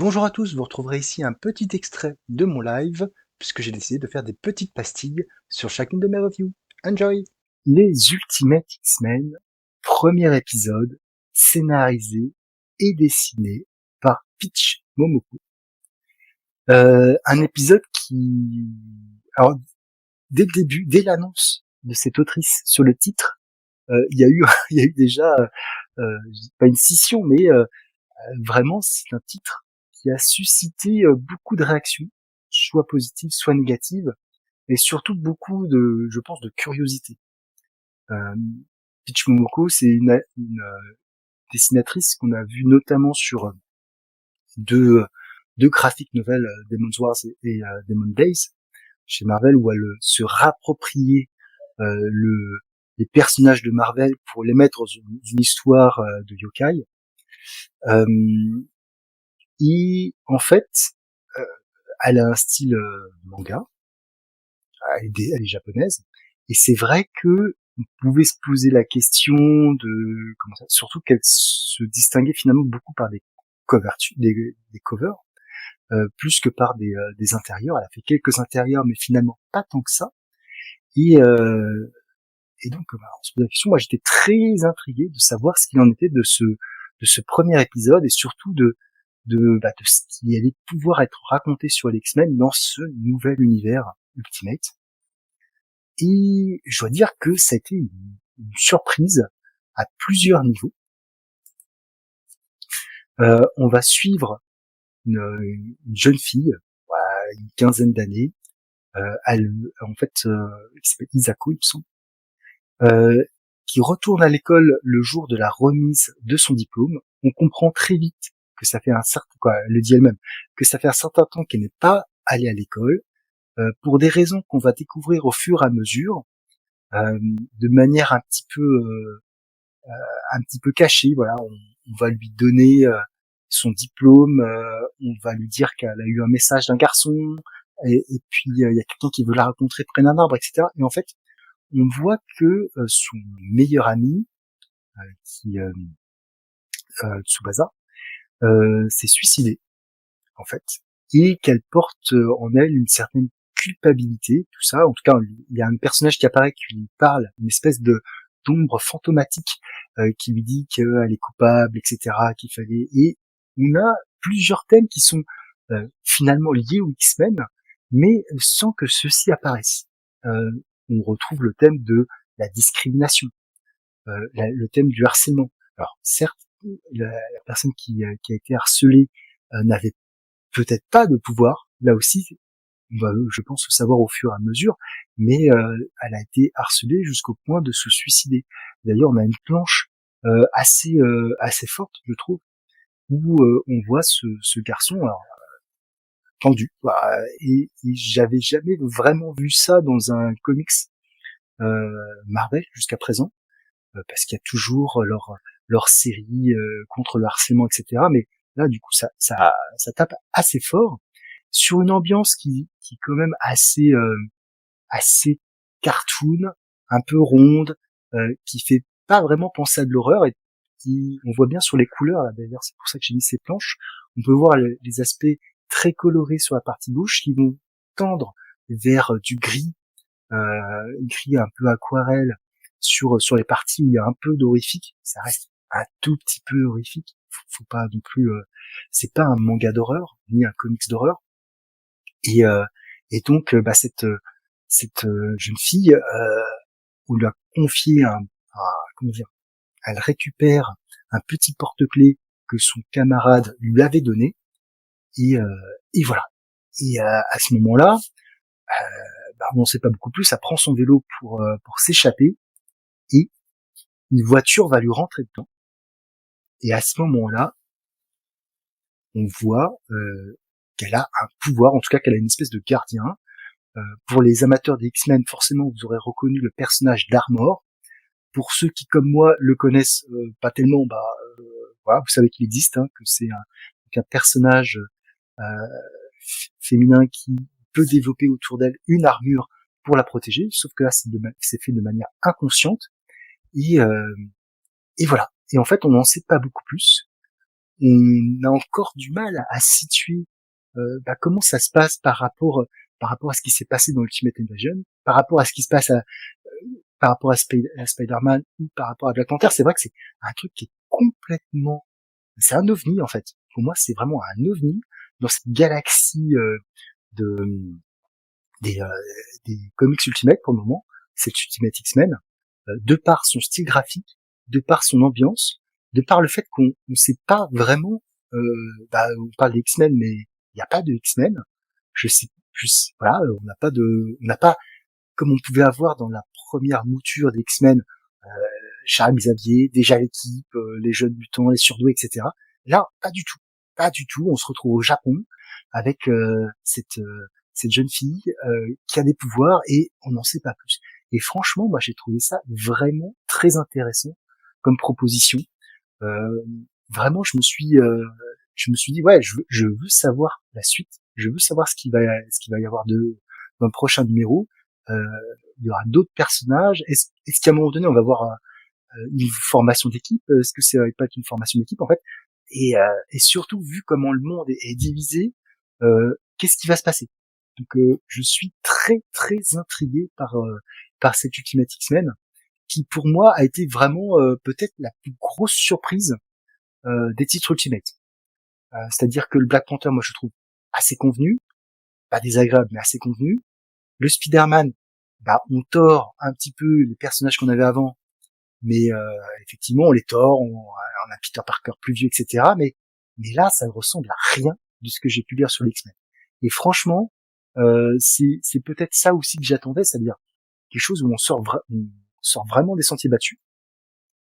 Bonjour à tous, vous retrouverez ici un petit extrait de mon live, puisque j'ai décidé de faire des petites pastilles sur chacune de mes reviews. Enjoy! Les Ultimate X-Men, premier épisode, scénarisé et dessiné par Peach Momoko. Un épisode qui... Alors, dès le début, dès l'annonce de cette autrice sur le titre, il y a eu, il y a eu déjà, pas une scission, mais vraiment, c'est un titre qui a suscité beaucoup de réactions, soit positives, soit négatives, et surtout beaucoup de, je pense, de curiosité. Euh, Peach Momoko, c'est une dessinatrice qu'on a vue notamment sur deux graphic novels, Demon's Wars et Demon Days, chez Marvel, où elle se rappropriait les personnages de Marvel pour les mettre dans une histoire de yokai. Euh, et en fait, euh, elle a un style manga, elle est japonaise, et c'est vrai que on pouvait se poser la question de comment ça, surtout qu'elle se distinguait finalement beaucoup par des covers, plus que par des intérieurs. Elle a fait quelques intérieurs, mais finalement pas tant que ça. Et, euh, et donc, on se pose la question. Moi, j'étais très intrigué de savoir ce qu'il en était de ce premier épisode et surtout de ce qui allait pouvoir être raconté sur les X-Men dans ce nouvel univers Ultimate. Et je dois dire que ça a été une surprise à plusieurs niveaux. On va suivre une jeune fille, voilà, une quinzaine d'années. En fait, qui s'appelle Isako, il me semble, euh, qui retourne à l'école le jour de la remise de son diplôme. On comprend très vite que ça fait un certain, quoi, elle le dit elle-même, que ça fait un certain temps qu'elle n'est pas allée à l'école, pour des raisons qu'on va découvrir au fur et à mesure, de manière un petit peu cachée. Voilà, on va lui donner son diplôme, on va lui dire qu'elle a eu un message d'un garçon, et puis il y a quelqu'un qui veut la rencontrer près d'un arbre, etc. Et en fait, on voit que son meilleur ami, Tsubasa, s'est suicidé, en fait, et qu'elle porte en elle une certaine culpabilité, tout ça. En tout cas, il y a un personnage qui apparaît qui lui parle, une espèce de d'ombre fantomatique qui lui dit qu'elle est coupable, etc., qu'il fallait. Et on a plusieurs thèmes qui sont finalement liés aux X-Men, mais sans que ceux-ci apparaissent. Euh, on retrouve le thème de la discrimination, le thème du harcèlement. Alors certes, la personne qui a été harcelée n'avait peut-être pas de pouvoir. Là aussi, on va, je pense, le savoir au fur et à mesure, mais elle a été harcelée jusqu'au point de se suicider. D'ailleurs, on a une planche assez forte, je trouve, où on voit ce garçon alors, pendu. Voilà. Et j'avais jamais vraiment vu ça dans un comics Marvel jusqu'à présent, parce qu'il y a toujours leur série contre le harcèlement, etc. Mais là, du coup, ça tape assez fort sur une ambiance qui est quand même assez cartoon, un peu ronde, qui fait pas vraiment penser à de l'horreur et qui, on voit bien sur les couleurs, là, d'ailleurs, c'est pour ça que j'ai mis ces planches, on peut voir les aspects très colorés sur la partie gauche qui vont tendre vers du gris un peu aquarelle sur les parties où il y a un peu d'horrifique. Ça reste un tout petit peu horrifique. Faut pas non plus, c'est pas un manga d'horreur ni un comics d'horreur. Et, euh, et donc, cette jeune fille, on lui a confié comment dire, elle récupère un petit porte-clés que son camarade lui avait donné, et, euh, et voilà. Et à ce moment-là, on n'en sait pas beaucoup plus. Elle prend son vélo pour s'échapper, et une voiture va lui rentrer dedans. Et à ce moment-là, on voit qu'elle a un pouvoir, en tout cas qu'elle a une espèce de gardien. Pour les amateurs des X-Men, forcément, vous aurez reconnu le personnage d'Armor. Pour ceux qui, comme moi, le connaissent pas tellement, voilà, vous savez qu'il existe, hein, que c'est un personnage euh, féminin qui peut développer autour d'elle une armure pour la protéger, sauf que là, c'est fait de manière inconsciente. Et, euh, et voilà. Et en fait, on n'en sait pas beaucoup plus. on a encore du mal à situer comment ça se passe par rapport à ce qui s'est passé dans Ultimate Invasion, par rapport à ce qui se passe par rapport à Spider-Man ou par rapport à Black Panther. C'est vrai que c'est un truc qui est complètement, c'est un ovni en fait. Pour moi, c'est vraiment un ovni dans cette galaxie de des, euh, des comics Ultimate pour le moment. C'est Ultimate X-Men, de par son style graphique, de par son ambiance, de par le fait qu'on ne sait pas vraiment. On parle des X-Men, mais il n'y a pas de X-Men. Je sais, voilà, on n'a pas comme on pouvait avoir dans la première mouture des X-Men, Charles Xavier, déjà l'équipe, les jeunes mutants, les surdoués, etc. Là, pas du tout, pas du tout. On se retrouve au Japon avec cette jeune fille qui a des pouvoirs et on n'en sait pas plus. Et franchement, moi, j'ai trouvé ça vraiment très intéressant comme proposition. Euh, Vraiment, je me suis dit, ouais, je veux savoir la suite. Je veux savoir ce qu'il va y avoir dans le prochain numéro. Euh, il y aura d'autres personnages. Est-ce qu'à un moment donné, on va voir une formation d'équipe? Est-ce que ça va pas être une formation d'équipe en fait? Et surtout, vu comment le monde est divisé, qu'est-ce qui va se passer? Donc, je suis très très intrigué par cette Ultimate X-Men, qui pour moi a été vraiment peut-être la plus grosse surprise des titres Ultimate. C'est-à-dire que le Black Panther, moi, je trouve assez convenu, pas désagréable, mais assez convenu. Le Spider-Man, on tord un petit peu les personnages qu'on avait avant, mais effectivement, on les tord, on a Peter Parker plus vieux, etc. Mais là, ça ne ressemble à rien de ce que j'ai pu lire sur les X-Men. Et franchement, c'est peut-être ça aussi que j'attendais, c'est-à-dire quelque chose où on sort vraiment des sentiers battus,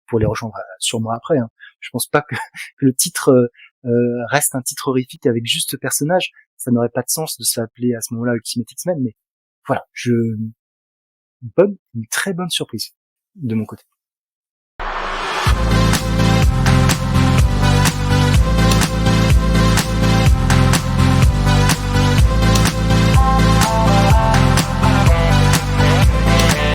pour les rejoindre sûrement après. Hein. Je pense pas que le titre reste un titre horrifique avec juste ce personnage. Ça n'aurait pas de sens de s'appeler à ce moment-là Ultimate X-Men, mais voilà, une très bonne surprise de mon côté.